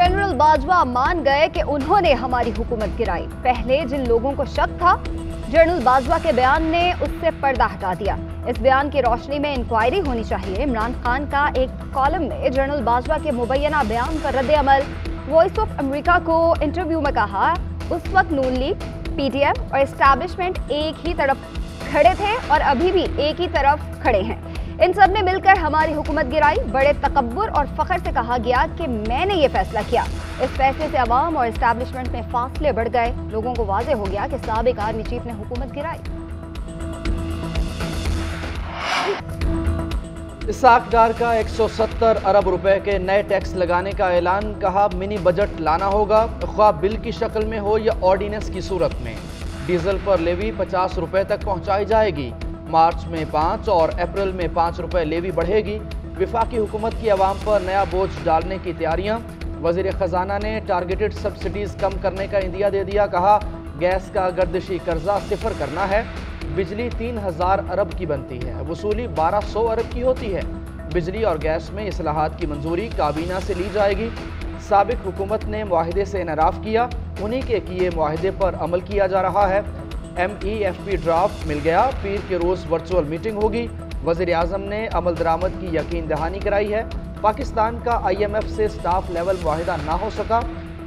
General Bajwa मान गए कि उन्होंने हमारी हुकूमत गिराई। पहले जिन लोगों को शक था, जनरल बाजवा के बयान ने उससे पर्दा हटा दिया। इस बयान की रोशनी में इंक्वायरी होनी चाहिए। इमरान खान का एक कॉलम में जनरल बाजवा के मुबैना बयान पर रद्द अमल। वॉइस ऑफ अमेरिका को इंटरव्यू में कहा, उस वक्त नून लीग, पीटीएम और एस्टैब्लिशमेंट एक ही तरफ खड़े थे और अभी भी एक ही तरफ खड़े हैं। इन सब ने मिलकर हमारी हुकूमत गिराई। बड़े तकब्बुर और फख्र से कहा गया कि मैंने ये फैसला किया। इस फैसले से अवाम और एस्टैब्लिशमेंट में फासले बढ़ गए। लोगों को वाज़ेह हो गया कि साबिक आर्मी चीफ ने हुकूमत गिराई। इसाक डार का 170 अरब रुपए के नए टैक्स लगाने का ऐलान। कहा, मिनी बजट लाना होगा, ख्वाह बिल की शक्ल में हो या ऑर्डिनेंस की सूरत में। डीजल पर लेवी 50 रुपए तक पहुंचाई जाएगी। मार्च में 5 और अप्रैल में 5 रुपए लेवी बढ़ेगी। विफाकी हुकूमत की आवाम पर नया बोझ डालने की तैयारियां। वज़ीर ख़जाना ने टारगेटेड सब्सिडीज़ कम करने का इंदिया दे दिया। कहा, गैस का गर्दिशी कर्जा सिफर करना है। बिजली 3000 अरब की बनती है, वसूली 1200 अरब की होती है। बिजली और गैस में इस्लाहात की मंजूरी काबीना से ली जाएगी। साबिक हुकूमत ने मुआहदे से इनराफ किया, उन्हीं के किए मुआहदे पर अमल किया जा रहा है। MEFP ड्राफ्ट मिल गया, पीर के रोज़ वर्चुअल मीटिंग होगी। वज़ीर आज़म ने अमल दरामद की यकीन दहानी कराई है। पाकिस्तान का IMF से स्टाफ लेवल मुआहिदा ना हो सका।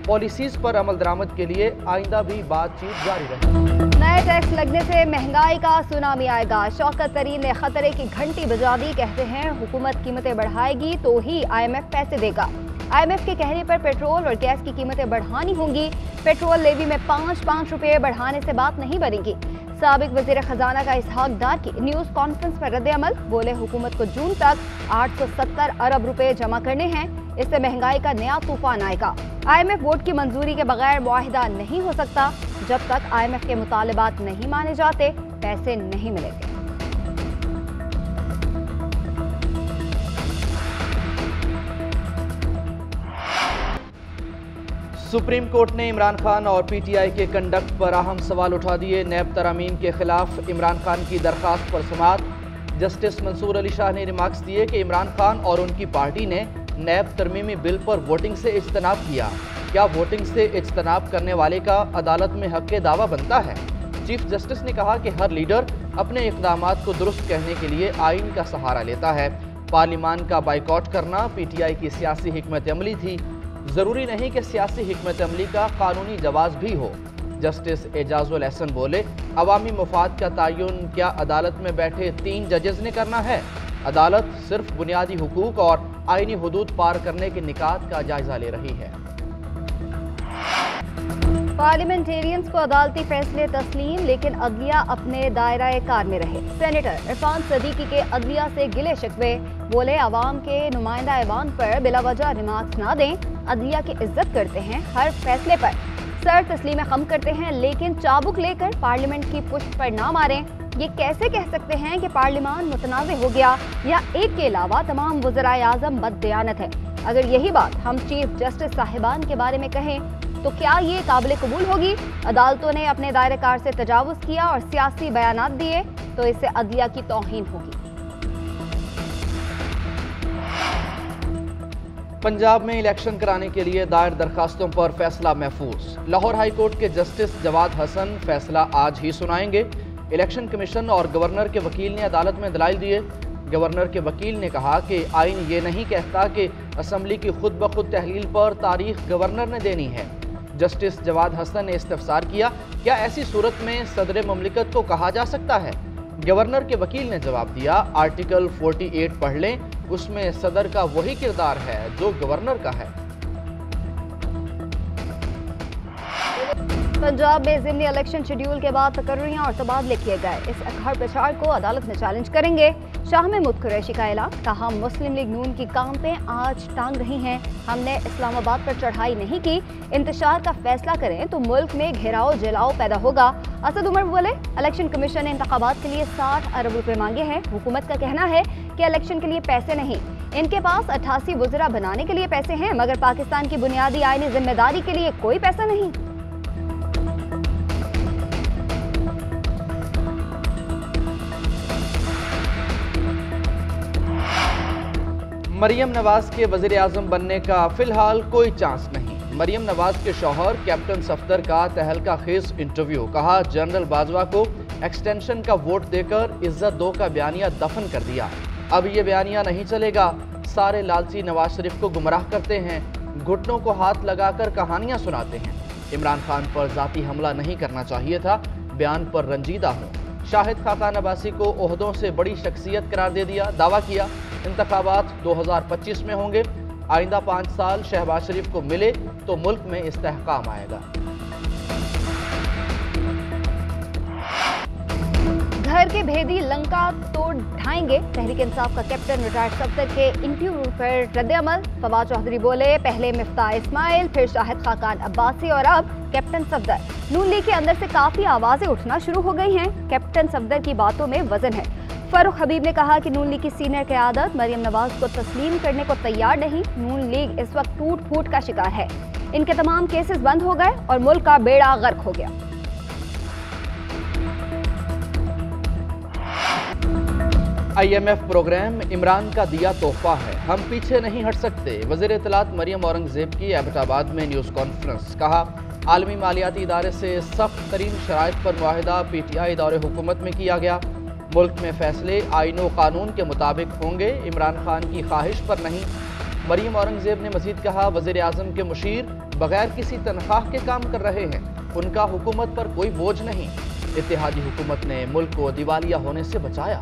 पॉलिसीज़ पर अमल दरामद के लिए आइंदा भी बातचीत जारी रहेगी। नए टैक्स लगने से महंगाई का सुनामी आएगा। शौकत तरीन ने खतरे की घंटी बजा दी। कहते हैं हुकूमत कीमतें बढ़ाएगी तो ही IMF पैसे देगा। IMF के कहने पर पेट्रोल और गैस की कीमतें बढ़ानी होंगी। पेट्रोल लेवी में 5-5 रुपये बढ़ाने से बात नहीं बनेगी। साबिक वज़ीर ख़जाना का इसहाक डार की न्यूज़ कॉन्फ्रेंस पर रद्द अमल। बोले, हुकूमत को जून तक 870 अरब रुपए जमा करने हैं। इससे महंगाई का नया तूफान आएगा। IMF वोट की मंजूरी के बगैर मुआहिदा नहीं हो सकता। जब तक IMF के मुतालिबात नहीं माने जाते, पैसे नहीं मिलेंगे। सुप्रीम कोर्ट ने इमरान खान और PTI के कंडक्ट पर अहम सवाल उठा दिए। नैब तरमीम के खिलाफ इमरान खान की दरख्वास्त पर समाअत। जस्टिस मंसूर अली शाह ने रिमार्क्स दिए कि इमरान खान और उनकी पार्टी ने नैब तरमीमी बिल पर वोटिंग से इज्तनाब किया। क्या वोटिंग से इज्तनाब करने वाले का अदालत में हक दावा बनता है? चीफ जस्टिस ने कहा कि हर लीडर अपने इक़दामात को दुरुस्त कहने के लिए आइन का सहारा लेता है। पार्लिमान का बाइकॉट करना PTI की सियासी हिकमत अमली थी। ज़रूरी नहीं कि सियासी हिकमत अमली का कानूनी जवाज़ भी हो। जस्टिस एजाजुल एहसन बोले, अवामी मुफाद का तयन क्या अदालत में बैठे 3 जजेस ने करना है? अदालत सिर्फ बुनियादी हुकूक और आइनी हुदूद पार करने के निकात का जायजा ले रही है। पार्लियामेंटेरियंस को अदालती फैसले तस्लीम, लेकिन अदलिया अपने दायरा कार में रहे। सेनेटर इरफान सदीकी के अदलिया से गिले शिकवे। बोले, अवाम के नुमाइंदा ऐवान पर बिलावजह रिमार्क्स ना दें। अदलिया की इज्जत करते हैं, हर फैसले पर सर तस्लीम खम करते हैं, लेकिन चाबुक लेकर पार्लियामेंट की पुष्ट पर ना मारें। ये कैसे कह सकते हैं कि पार्लियामान मुतनाज़े हो गया या एक के अलावा तमाम वज़राए आज़म बददियानत है? अगर यही बात हम चीफ जस्टिस साहिबान के बारे में कहें तो क्या ये काबिल कबूल होगी? अदालतों ने अपने दायरे कार से तजावुज़ किया और सियासी बयानात दिए तो इससे अदलिया की तौहीन होगी। पंजाब में इलेक्शन कराने के लिए दायर दरखास्तों पर फैसला महफूज। लाहौर हाई कोर्ट के जस्टिस जवाद हसन फैसला आज ही सुनाएंगे। इलेक्शन कमीशन और गवर्नर के वकील ने अदालत में दलाइल दिए। गवर्नर के वकील ने कहा कि आइन ये नहीं कहता कि असम्बली की खुद ब खुद तहलील पर तारीख गवर्नर ने देनी है। जस्टिस जवाद हसन ने इस्तफसार किया, क्या ऐसी सूरत में सदर ममलिकत को कहा जा सकता है? गवर्नर के वकील ने जवाब दिया, आर्टिकल 48 पढ़ लें, उसमें सदर का वही किरदार है जो गवर्नर का है। पंजाब में ज़िमनी इलेक्शन शेड्यूल के बाद तकर्रियां और तबादले किए गए। इस अखबार प्रचार को अदालत में चैलेंज करेंगे। शाह महमूद कुरैशी का ऐलान। कहा, मुस्लिम लीग नून की कामतें आज टांग रही हैं। हमने इस्लामाबाद पर चढ़ाई नहीं की। इंतशार का फैसला करें तो मुल्क में घेराव जलाओ पैदा होगा। असद उमर बोले, इलेक्शन कमीशन ने इंतखाबात के लिए 60 अरब रुपए मांगे हैं। हुकूमत का कहना है कि इलेक्शन के लिए पैसे नहीं, इनके पास 88 वज़रा बनाने के लिए पैसे हैं, मगर पाकिस्तान की बुनियादी आईनी जिम्मेदारी के लिए कोई पैसा नहीं। मरियम नवाज के वज़ीर आज़म बनने का फिलहाल कोई चांस नहीं। मरियम नवाज के शौहर कैप्टन सफदर का तहलका खेज इंटरव्यू। कहा जनरल बाजवा को एक्सटेंशन का वोट देकर इज्जत दो का बयानिया दफन कर दिया। अब ये बयानिया नहीं चलेगा। सारे लालची नवाज शरीफ को गुमराह करते हैं, घुटनों को हाथ लगाकर कहानियां सुनाते हैं। इमरान खान पर जाती हमला नहीं करना चाहिए था, बयान पर रंजीदा हूँ। शाहिद खाकान अब्बासी को ओहदों से बड़ी शख्सियत करार दे दिया। दावा किया इंतखाबात 2025 में होंगे। आइंदा 5 साल शहबाज शरीफ को मिले तो मुल्क में इस्तेहकाम आएगा। घर के भेदी लंका तोड़ ढाएंगे, तहरीक इंसाफ का कैप्टन रिटायर्ड सफदर के इंटरव्यू पर रद्द-ए-अमल। फवाद चौधरी बोले पहले मिफ्ताह इस्माइल, फिर शाहिद खाकान अब्बासी और अब कैप्टन सफदर। नून लीग के अंदर से काफी आवाजें उठना शुरू हो गई हैं। कैप्टन सफदर की बातों में वजन है। फारूक हबीब ने कहा कि नून लीग की सीनियर क़यादत मरियम नवाज को तस्लीम करने को तैयार नहीं। नून लीग इस वक्त टूट फूट का शिकार है। इनके तमाम केसेस बंद हो गए और मुल्क का बेड़ा गर्क हो गया। IMF प्रोग्राम इमरान का दिया तोहफा है, हम पीछे नहीं हट सकते। वज़ीर इत्तलात मरियम औरंगजेब की एबटाबाद में न्यूज़ कॉन्फ्रेंस। कहा आलमी मालियाती इदारे से सख्त तरीन शराइत पर मुआहिदा PTI दौरे हुकूमत में किया गया। मुल्क में फैसले आईन व कानून के मुताबिक होंगे, इमरान खान की ख्वाहिश पर नहीं। मरियम औरंगजेब ने मजीद कहा वज़ीर आज़म के मुशीर बगैर किसी तनख्वाह के काम कर रहे हैं, उनका हुकूमत पर कोई बोझ नहीं। इत्तेहादी हुकूमत ने मुल्क को दिवालिया होने से बचाया।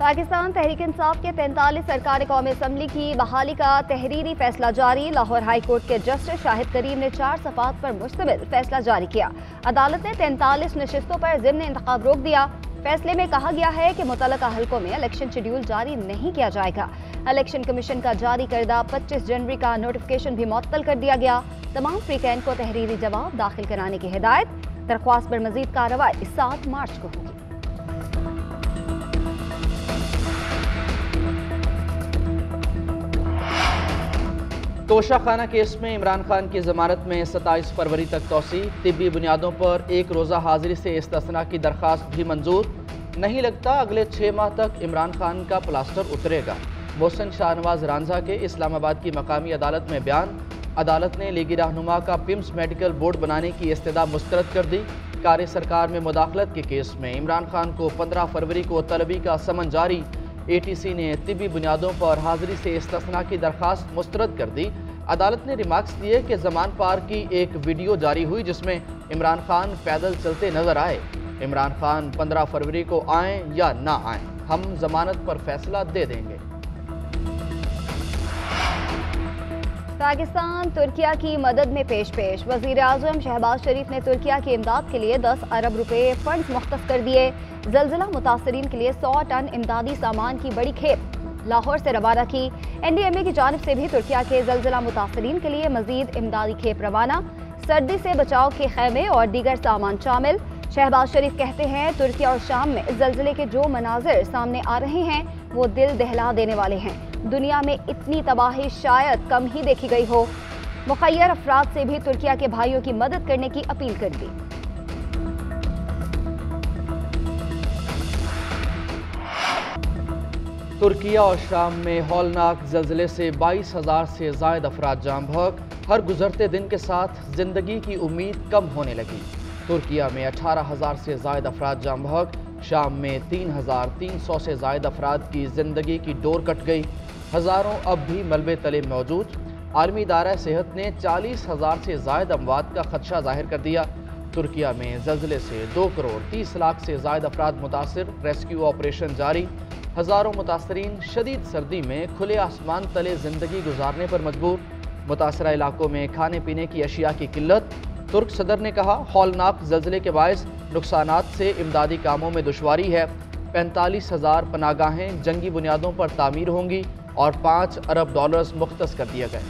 पाकिस्तान तहरीक इंसाफ के 43 सरकार कौमी असम्बली की बहाली का तहरीरी फैसला जारी। लाहौर हाई कोर्ट के जस्टिस शाहिद करीम ने 4 सफ़ात पर मुश्तमिल फैसला जारी किया। अदालत ने 43 नशिस्तों पर ज़िम्न इंतखाब रोक दिया। फैसले में कहा गया है कि मुतल्लका हल्कों में इलेक्शन शेड्यूल जारी नहीं किया जाएगा। इलेक्शन कमीशन का जारी करदा 25 जनवरी का नोटिफिकेशन भी मुअत्तल कर दिया गया। तमाम फ्रीकैन को तहरीरी जवाब दाखिल कराने की हिदायत। दरख्वास्त पर मजीद कार्रवाई 7 मार्च को होगी। तोशाखाना केस में इमरान खान की जमानत में 27 फरवरी तक तोसी। तिब्बी बुनियादों पर 1 रोज़ा हाजिरी से इस्तिस्ना की दरख्वास्त भी मंजूर। नहीं लगता अगले 6 माह तक इमरान खान का प्लास्टर उतरेगा। मोहसिन शाहनवाज रांझा के इस्लामाबाद की मकामी अदालत में बयान। अदालत ने लीगी रहनुमा का पिम्स मेडिकल बोर्ड बनाने की इस्तदा मुस्तरद कर दी। कार्य सरकार में मुदाखलत के केस में इमरान खान को 15 फरवरी को तलबी का समन जारी। ATC ने तिब्बी बुनियादों पर हाजिरी से इस्तिस्ना की दरख्वास्त मुस्तरद कर दी। अदालत ने रिमार्क्स दिए कि जमान पार की एक वीडियो जारी हुई जिसमें इमरान खान पैदल चलते नजर आए। इमरान खान 15 फरवरी को आएँ या ना आएँ, हम जमानत पर फैसला दे देंगे। पाकिस्तान तुर्किया की मदद में पेश। वज़ीर आज़म शहबाज शरीफ ने तुर्किया की इमदाद के लिए 10 अरब रुपए फंड मुख्तस कर दिए। जलजिला मुतासरीन के लिए 100 टन इमदादी सामान की बड़ी खेप लाहौर से रवाना की। NDMA की जानिब से भी तुर्किया के जलजिला मुतासरीन के लिए मजीद इमदादी खेप रवाना। सर्दी से बचाव के खैमे और दीगर सामान शामिल। शहबाज शरीफ कहते हैं तुर्किया और शाम में जलजिले के जो मनाजिर सामने आ रहे हैं वो दिल दहला देने वाले हैं। दुनिया में इतनी तबाही शायद कम ही देखी गई हो। मुखय्यर अफराद से भी तुर्किया के भाइयों की मदद करने की अपील कर दी। तुर्किया और शाम में हौलनाक जल्जले से 22,000 से ज़ायद अफराद जाम बहक। हर गुजरते दिन के साथ जिंदगी की उम्मीद कम होने लगी। तुर्किया में 18,000 से ज़ायद अफराद जाम बहक। शाम में 3,300 से ज़ायद अफराद की जिंदगी की डोर कट गई। हज़ारों अब भी मलबे तले मौजूद। आलमी इदारा सेहत ने 40,000 से ज़ायद अमवात का खदशा जाहिर कर दिया। तुर्किया में जल्जले से 2 करोड़ 30 लाख से ज़ायद अफराद मुतासिर। रेस्क्यू ऑपरेशन जारी। हज़ारों मुतासरीन शदीद सर्दी में खुले आसमान तले ज़िंदगी गुजारने पर मजबूर। मुतासरा इलाकों में खाने पीने की अशिया की किल्लत। तुर्क सदर ने कहा हौलनाक जल्जले के बायस नुकसानात से इमदादी कामों में दुश्वारी है। 45,000 पनागाहें जंगी बुनियादों पर तामीर होंगी और $5 अरब मुख्तस कर दिए गए।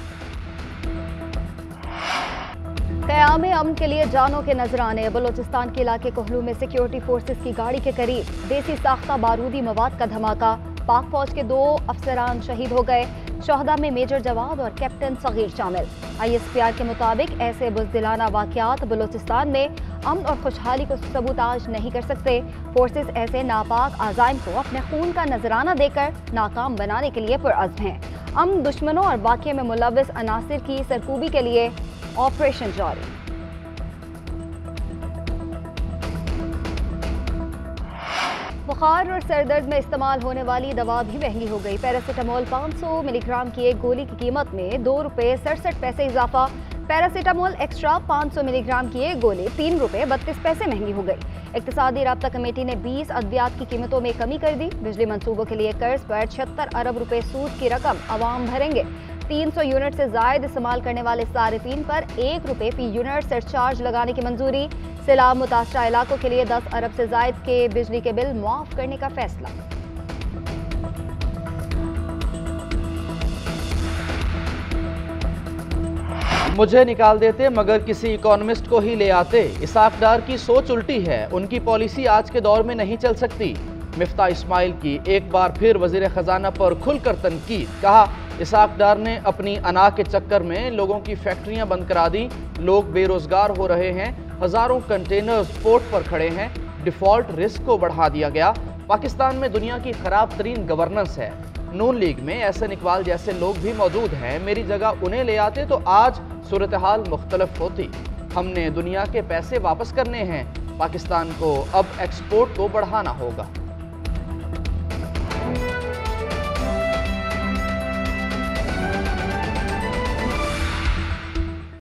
क़याम अमन के लिए जानों के नजराने। बलोचिस्तान के इलाके कोहलू में सिक्योरिटी फोर्सेस की गाड़ी के करीब देसी साख्ता बारूदी मवाद का धमाका। पाक फौज के 2 अफसरान शहीद हो गए। शोहदा में मेजर जवाद और कैप्टन सगीर शामिल। ISPR के मुताबिक ऐसे बुज़दिलाना वाक़यात बलूचिस्तान में अमन और खुशहाली को सबूताज नहीं कर सकते। फोर्सेस ऐसे नापाक आज़ाइम को अपने खून का नजराना देकर नाकाम बनाने के लिए पुरअज़्म हैं। अमन दुश्मनों और वाक़ये में मुलव्वस अनासिर की सरकूबी के लिए ऑपरेशन जारी। बुखार और सरदर्द में इस्तेमाल होने वाली दवा भी महंगी हो गई। पैरासीटामोल 500 मिलीग्राम की एक गोली की कीमत में 2 रुपये 67 पैसे इजाफा। पैरासीटामोल एक्स्ट्रा 500 मिलीग्राम की एक गोली 3 रुपये 32 पैसे महंगी हो गई। इक्तिसादी राब्ता कमेटी ने 20 अद्वियात की कीमतों में कमी कर दी। बिजली मंसूबों के लिए कर्ज पर 76 अरब रुपए सूद की रकम अवाम भरेंगे। 300 यूनिट से जायद इस्तेमाल करने वाले सारिफीन पर 1 रुपये फी यूनिट सरचार्ज लगाने की मंजूरी। सैलाब मुतासरा इलाकों के लिए 10 अरब से जायद के बिजली के बिल मुआफ करने का फैसला। मुझे निकाल देते मगर किसी इकोनॉमिस्ट को ही ले आते। इसाक डार की सोच उल्टी है, उनकी पॉलिसी आज के दौर में नहीं चल सकती। मिफ्ता इस्माइल की एक बार फिर वजीर खजाना पर खुलकर तनकीद। कहा, इसाक डार ने अपनी अना के चक्कर में लोगों की फैक्ट्रियां बंद करा दी, लोग बेरोजगार हो रहे हैं, हजारों कंटेनर्स पोर्ट पर खड़े हैं, डिफॉल्ट रिस्क को बढ़ा दिया गया। पाकिस्तान में दुनिया की खराब तरीन गवर्नेंस है। नून लीग में एहसन इकबाल जैसे लोग भी मौजूद हैं। मेरी जगह उन्हें ले आते तो आज सूरत हाल मुख्तलिफ होती। हमने दुनिया के पैसे वापस करने हैं। पाकिस्तान को अब एक्सपोर्ट को बढ़ाना होगा।